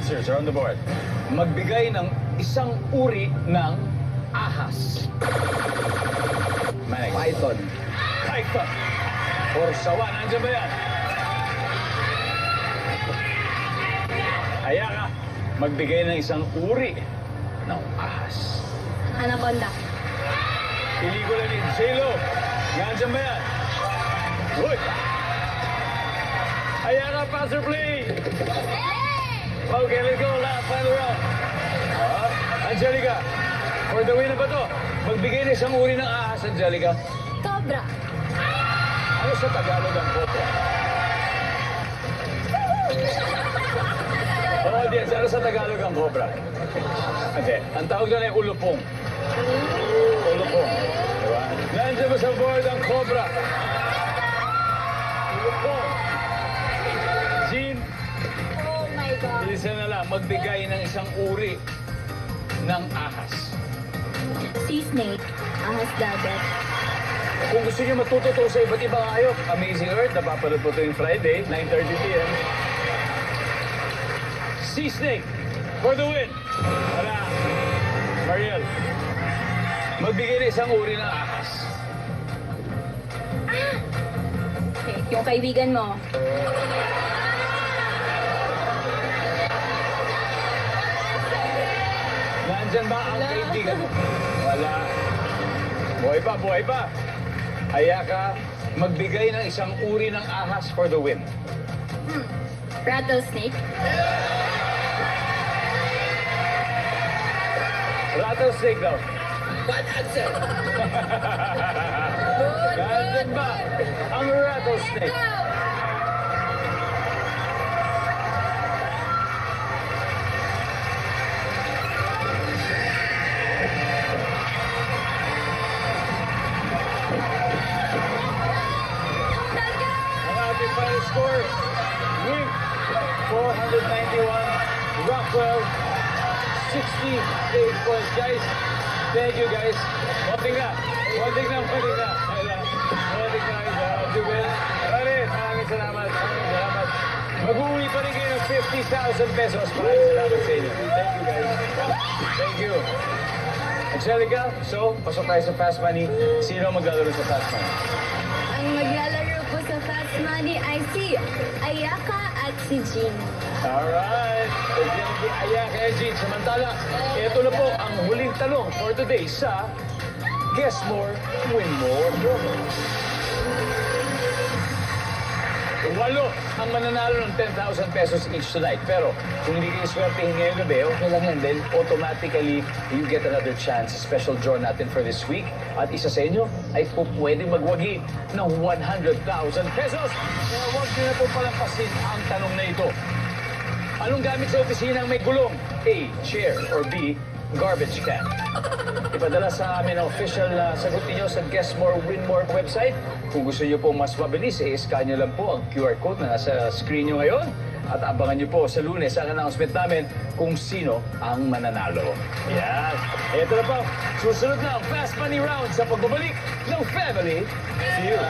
answers are on the board. Magbigay ng isang uri ng ahas. Manek. Python. Python. Or sawan. Nandiyan ba yan? Kaya ka, magbigay ng isang uri ng ahas. Anaconda. Pelikula ni J-Lo. Nandiyan ba yan? Uy! Kaya ka, passer play! Okay, let's go. Last final round. Angelica, for the win na ba to? Magbigay ng isang uri ng ahas, Angelica. Cobra. Ano sa Tagalog ang cobra? Audience, ano sa Tagalog ang cobra? Okay, ang tawag doon ay ulupong. Ulupong. Diba? Nandiyan ba sa board ang cobra? Ulupong. Jean, Oh my God. isa na lang, magbigay ng isang uri ng ahas. Sea snake. Ahas dagat. Kung gusto niyo matuto to sa iba't ibang hayop, Amazing Earth, napapanood po ito yung Friday, 9:30 p.m. Sea snake, for the win. Wala. Mariel, magbigay ng isang uri ng ahas. Okay, yung kaibigan mo. Nandyan ba ang kaibigan mo? Wala. Buhay pa, buhay pa. Kaya ka, magbigay ng isang uri ng ahas for the win. Rattlesnake. Rattlesnake daw. Bad answer. Nandyan ba ang rattlesnake? Ang ating final score, Wink, 491, Rockwell, 68 points. Guys, thank you guys. Konting na. Konting na. Konting na. Konting na. Jubel. Maraming salamat. Maraming salamat. Mag-uwi pa rin kayo ng 50,000 pesos. Maraming salamat sa inyo. Thank you guys. Thank you. Angelica, so, pasok tayo sa Fast Money. Sino ang maglalaro sa Fast Money? Ang maglalaro po sa Fast Money ay si Ayaka at si Jean. Alright. Thank you, Ayaka and Jean. Samantala, ito na po ang huling tanong for today sa Guess More, Win More promo. 8 ang mananalo ng 10,000 pesos each tonight. Pero kung hindi kayo swertihin ngayong gabi, okay lang yan. Then automatically, you get another chance. Special draw natin for this week. At isa sa inyo ay pwedeng magwagi ng 100,000 pesos. Kaya huwag nyo na po palampasin ang tanong na ito. Anong gamit sa opisina ang may gulong? A. Chair. Or B. Garbage can. Ipadala sa amin ang official sagot niyo sa Guess More, Win More website. Kung gusto niyo po mas mabilis, i-scan niyo lang po ang QR code na nasa screen niyo ngayon. At abangan niyo po sa Lunes ang announcement namin kung sino ang mananalo. Yan. Ito na po. Susunod na ang Fast Money Round sa pagbabalik ng Family Feud.